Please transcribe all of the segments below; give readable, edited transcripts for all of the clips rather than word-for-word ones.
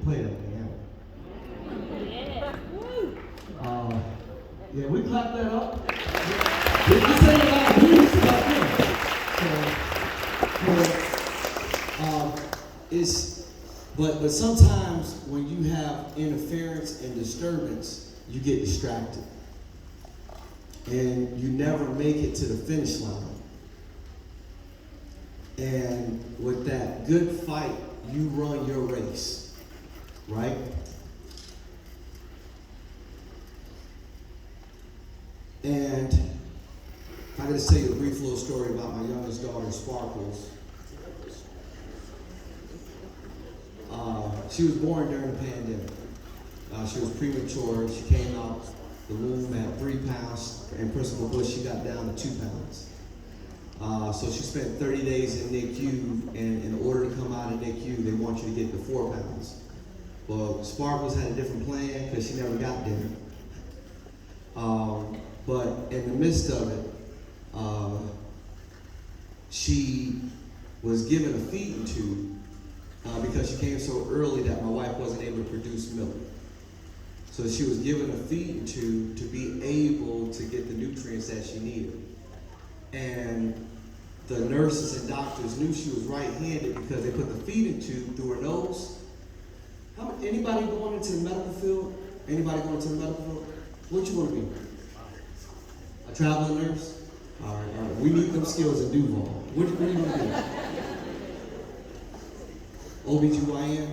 play that thing, yeah, we clap that up. This ain't about me, it's about them. But sometimes when you have interference and disturbance, you get distracted. And you never make it to the finish line. And with that good fight, you run your race, right? And I'm going to tell you a brief little story about my youngest daughter, Sparkles. She was born during the pandemic. She was premature. She came out the womb at 3 pounds. In Principal Bush, she got down to 2 pounds. So she spent 30 days in NICU, and in order to come out of NICU, they want you to get to 4 pounds. Well, Sparkles had a different plan because she never got there. But in the midst of it, she was given a feeding tube because she came so early that my wife wasn't able to produce milk. So she was given a feeding tube to be able to get the nutrients that she needed. And the nurses and doctors knew she was right-handed because they put the feeding tube through her nose. Anybody going into the medical field? Anybody going to the medical field? What you want to be? A traveling nurse? All right. We need them skills in Duval. What do you want to be? OBGYN?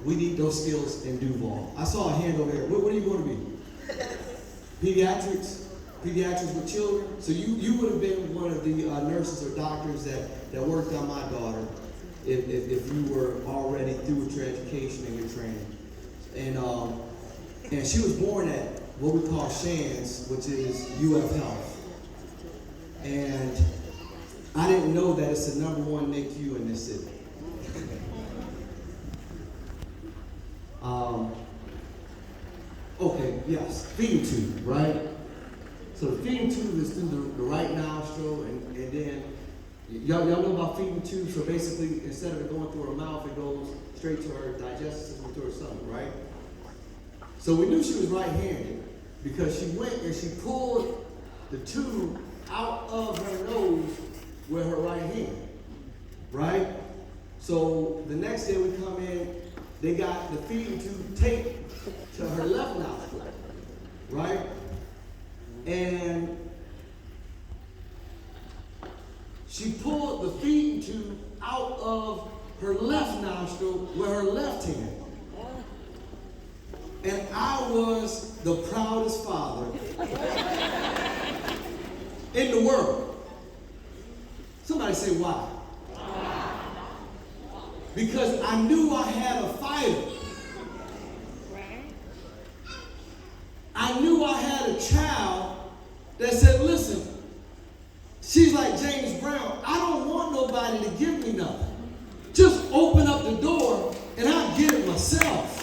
We need those skills in Duval. I saw a hand over there. What are you going to be? Pediatrics? Pediatrics with children? So you would have been one of the nurses or doctors that worked on my daughter if you were already through with your education and your training. And she was born at what we call Shands, which is UF Health. And I didn't know that it's the #1 NICU in this city. Okay, yes, feeding tube, right? So the feeding tube is through the right nostril, and then, y'all know about feeding tube? So basically, instead of it going through her mouth, it goes straight to her digestive system, to her stomach, right? So we knew she was right-handed because she went and she pulled the tube out of her nose with her right hand, right? So the next day we come in, they got the feeding tube taped to her left nostril, right? And she pulled the feeding tube out of her left nostril with her left hand. And I was the proudest father in the world. Somebody say why? Because I knew I had a fighter. I knew I had a child that said, listen, she's like James Brown. I don't want nobody to give me nothing. Just open up the door and I'll get it myself.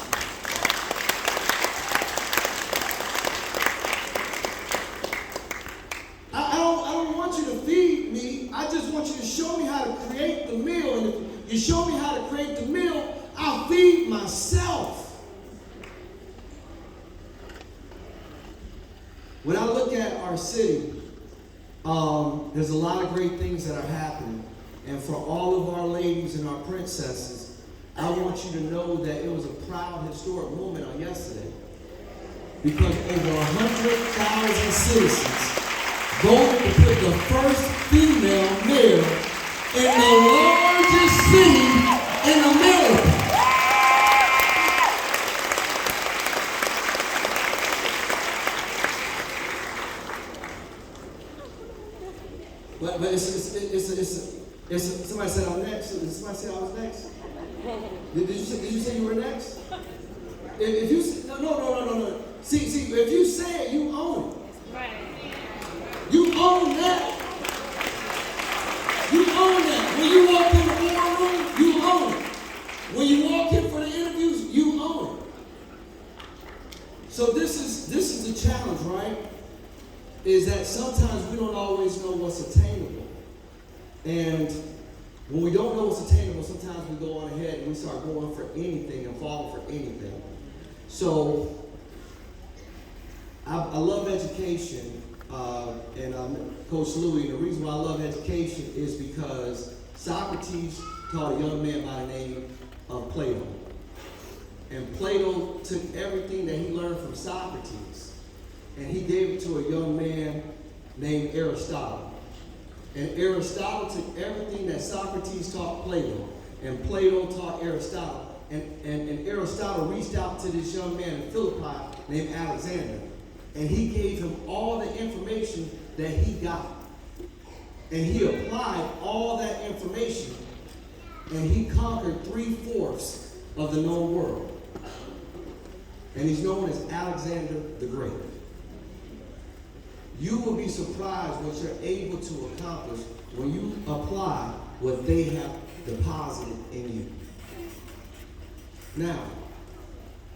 I don't want you to feed me. I just want you to show me how to create the meal. And if you show me how to create the meal, I'll feed myself. When I look at our city, there's a lot of great things that are happening. And for all of our ladies and our princesses, I want you to know that it was a proud, historic moment on yesterday. Because over 100,000 citizens voted to put the first female mayor in the largest city in America. But it's somebody said I'm next. Did somebody say I was next? Did you say you were next? If you no. See, if you say it, you own it. Right. You own that. You own that. When you walk in the boardroom, you own it. When you walk in for the interviews, you own it. So this is the challenge, right? Is that sometimes we don't always know what's attainable. And When we don't know what's attainable, sometimes we go on ahead and we start going for anything and falling for anything. So, I love education, and Coach Louie, the reason why I love education is because Socrates taught a young man by the name of Plato. And Plato took everything that he learned from Socrates, and he gave it to a young man named Aristotle. And Aristotle took everything that Socrates taught Plato, and Plato taught Aristotle. And Aristotle reached out to this young man in Philippi named Alexander. And he gave him all the information that he got. And he applied all that information. And he conquered 3/4 of the known world. And he's known as Alexander the Great. You will be surprised what you're able to accomplish when you apply what they have deposited in you. Now,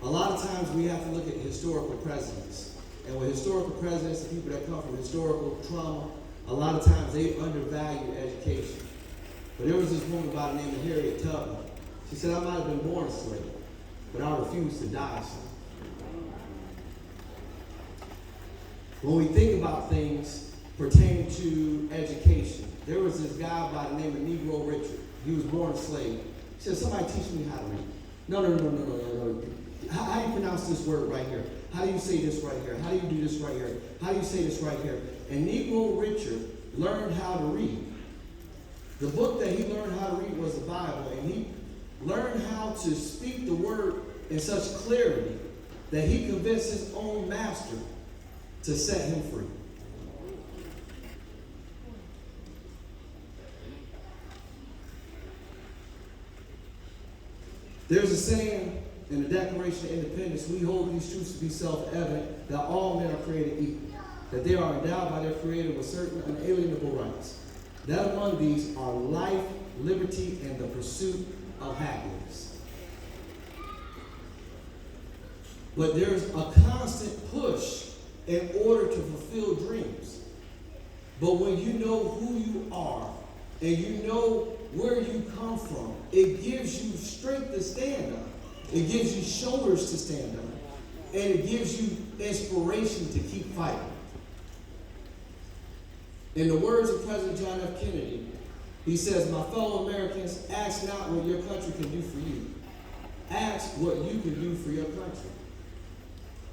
a lot of times we have to look at historical precedents. And with historical presidents, the people that come from historical trauma, a lot of times they undervalue education. But there was this woman by the name of Harriet Tubman. She said, I might have been born a slave, but I refuse to die a slave. When we think about things pertaining to education, there was this guy by the name of Negro Richard. He was born a slave. He said, somebody teach me how to read. No. How do you pronounce this word right here? How do you say this right here? How do you do this right here? How do you say this right here? And Negro Richard learned how to read. The book that he learned how to read was the Bible, and he learned how to speak the word in such clarity that he convinced his own master to set him free. There's a saying in the Declaration of Independence, we hold these truths to be self-evident, that all men are created equal, that they are endowed by their Creator with certain unalienable rights, that among these are life, liberty, and the pursuit of happiness. But there's a constant push in order to fulfill dreams. But when you know who you are and you know where you come from, it gives you strength to stand up. It gives you shoulders to stand up. And it gives you inspiration to keep fighting. In the words of President John F. Kennedy, he says, my fellow Americans, ask not what your country can do for you. Ask what you can do for your country.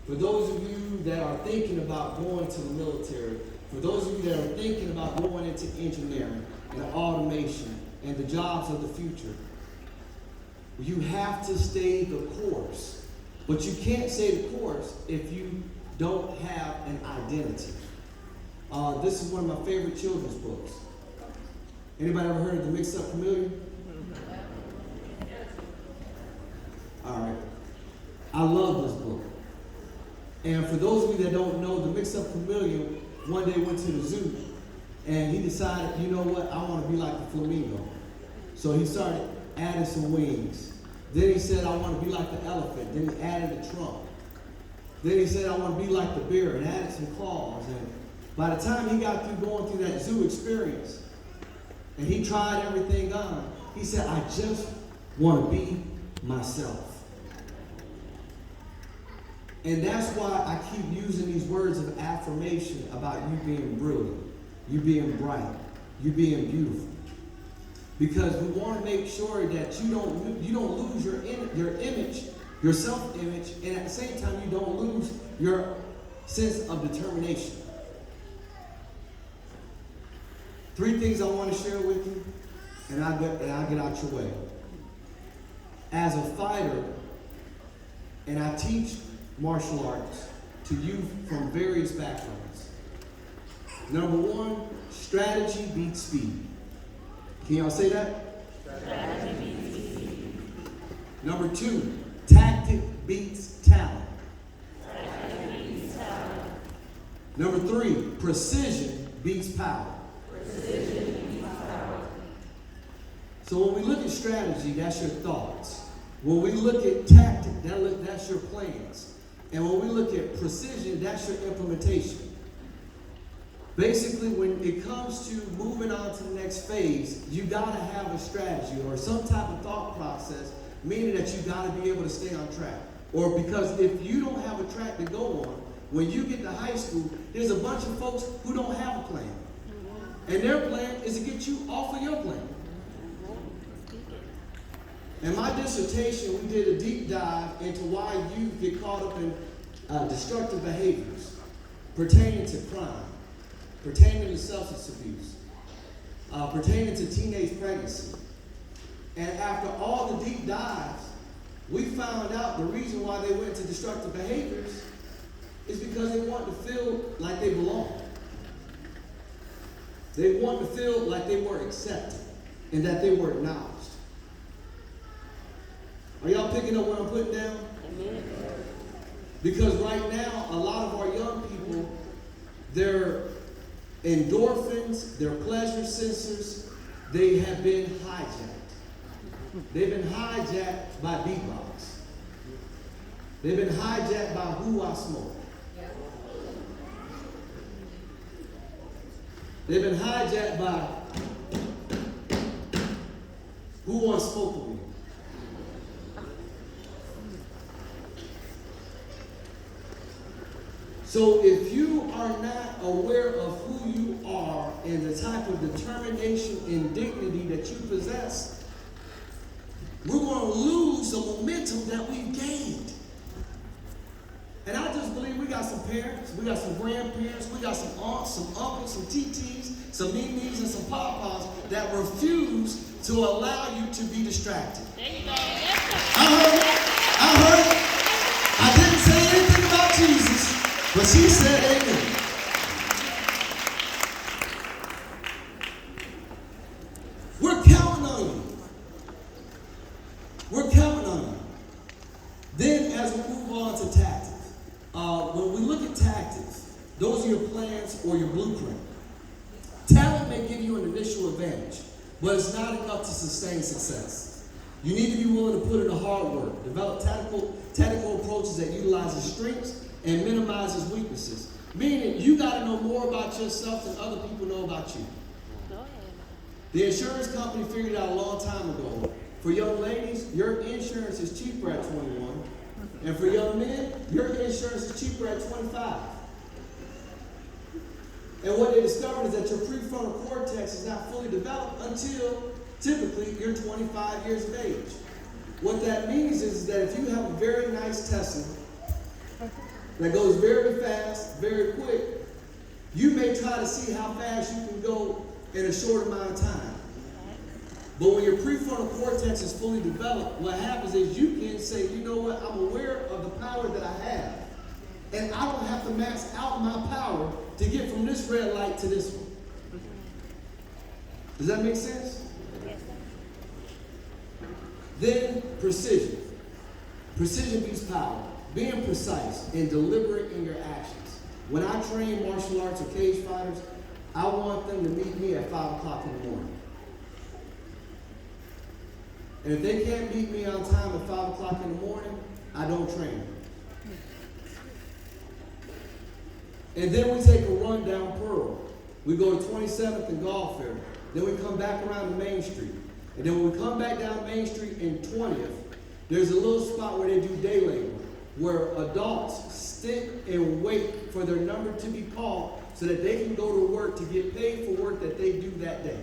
For those of you that are thinking about going to the military, for those of you that are thinking about going into engineering and automation and the jobs of the future, you have to stay the course. But you can't stay the course if you don't have an identity. This is one of my favorite children's books. Anybody ever heard of The Mixed Up Chameleon? All right. I love this book. And for those of you that don't know, The Mixed Up Chameleon one day went to the zoo and he decided, you know what, I want to be like the flamingo. So he started adding some wings. Then he said, I want to be like the elephant. Then he added a trunk. Then he said, I want to be like the bear, and added some claws. And by the time he got through going through that zoo experience, and he tried everything on, he said, I just want to be myself. And that's why I keep using these words of affirmation about you being brilliant, you being bright, you being beautiful. Because we want to make sure that you don't lose your image, your self-image, and at the same time you don't lose your sense of determination. 3 things I want to share with you, and I'll get out your way. As a fighter, and I teach martial arts to youth from various backgrounds. Number 1, strategy beats speed. Can y'all say that? Strategy beats speed. Number 2, tactic beats talent. Tactic beats talent. Number 3, precision beats power. Precision beats power. So when we look at strategy, that's your thoughts. When we look at tactic, that's your plans. And when we look at precision, that's your implementation. Basically, when it comes to moving on to the next phase, you gotta have a strategy or some type of thought process, meaning that you gotta be able to stay on track. Or because if you don't have a track to go on, when you get to high school, there's a bunch of folks who don't have a plan. And their plan is to get you off of your plan. In my dissertation, we did a deep dive into why youth get caught up in destructive behaviors pertaining to crime, pertaining to substance abuse, pertaining to teenage pregnancy. And after all the deep dives, we found out the reason why they went to destructive behaviors is because they wanted to feel like they belonged. They wanted to feel like they were accepted and that they were acknowledged. Are y'all picking up what I'm putting down? Amen. Because right now, a lot of our young people, their endorphins, their pleasure sensors, they have been hijacked. They've been hijacked by beatbox. They've been hijacked by who I smoke. They've been hijacked by who wants to smoke with me. So if you are not aware of who you are and the type of determination and dignity that you possess, we're going to lose the momentum that we've gained. And I just believe we got some parents, we got some grandparents, we got some aunts, some uncles, some TTs, some memes, and some pawpaws that refuse to allow you to be distracted. There you go. I heard it. I didn't say anything about Jesus, but she said amen. We're counting on you. We're counting on you. Then as we move on to tactics, when we look at tactics, those are your plans or your blueprint. Talent may give you an initial advantage, but it's not enough to sustain success. You need to be willing to put in the hard work, develop tactical approaches that utilizes strengths and minimizes weaknesses. Meaning, you got to know more about yourself than other people know about you. The insurance company figured out a long time ago, for young ladies, your insurance is cheaper at 21. And for young men, your insurance is cheaper at 25. And what they discovered is that your prefrontal cortex is not fully developed until typically you're 25 years of age. What that means is that if you have a very nice Tesla that goes very fast, very quick, you may try to see how fast you can go in a short amount of time. But when your prefrontal cortex is fully developed, what happens is you can say, you know what, I'm aware of the power that I have. And I don't have to max out my power to get from this red light to this one. Does that make sense? Then precision. Precision beats power. Being precise and deliberate in your actions. When I train martial arts or cage fighters, I want them to meet me at 5 o'clock in the morning. And if they can't meet me on time at 5 o'clock in the morning, I don't train them. And then we take a run down Pearl. We go to 27th and Golf Fair. Then we come back around to Main Street. And then when we come back down Main Street in 20th, there's a little spot where they do day labor, where adults sit and wait for their number to be called so that they can go to work to get paid for work that they do that day.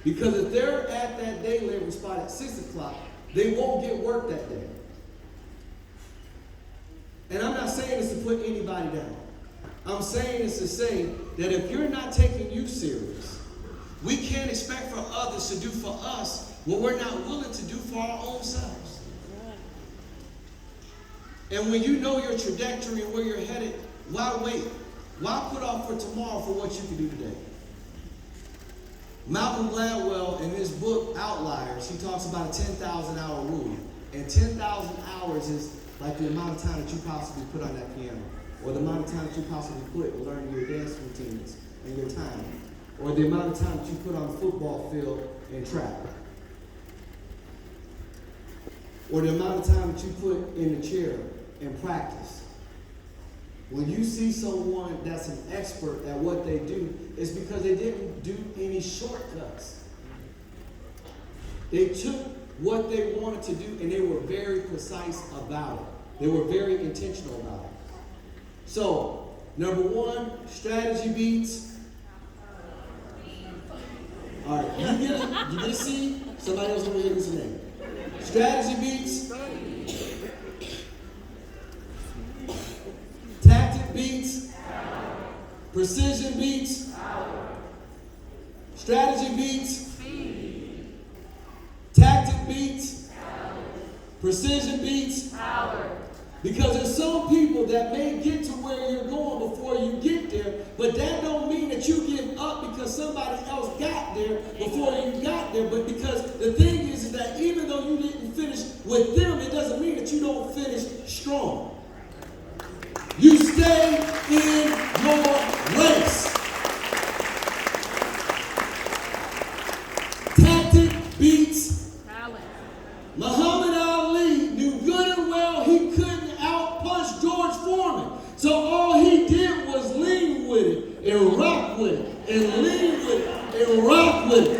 Because if they're at that day labor spot at 6 o'clock, they won't get work that day. And I'm not saying this to put anybody down. I'm saying this to say that if you're not taking you serious, we can't expect for others to do for us what we're not willing to do for our own selves. And when you know your trajectory and where you're headed, why wait? Why put off for tomorrow for what you can do today? Malcolm Gladwell, in his book Outliers, he talks about a 10,000 hour rule. And 10,000 hours is like the amount of time that you possibly put on that piano, or the amount of time that you possibly put learning your dance routines and your timing, or the amount of time that you put on the football field and track, or the amount of time that you put in the chair and practice. When you see someone that's an expert at what they do, it's because they didn't do any shortcuts. They took what they wanted to do and they were very precise about it. They were very intentional about it. So, number one, strategy beats. All right, you get it? You get a C? Somebody else over here gets a name. Strategy beats. Tactic beats. Precision beats. Strategy beats. Tactic beats. Precision beats. Because there's some people that may get to where you're going before you get there, but that don't mean that you give up because somebody else got there before you got there. But because the thing is that even though you didn't finish with them, it doesn't mean that you don't finish strong. You stay in your race. Tactic beats talent. Muhammad Ali knew good and well he couldn't outpunch George Foreman. So all he did was lean with it and rock with it and lean with it and rock with it.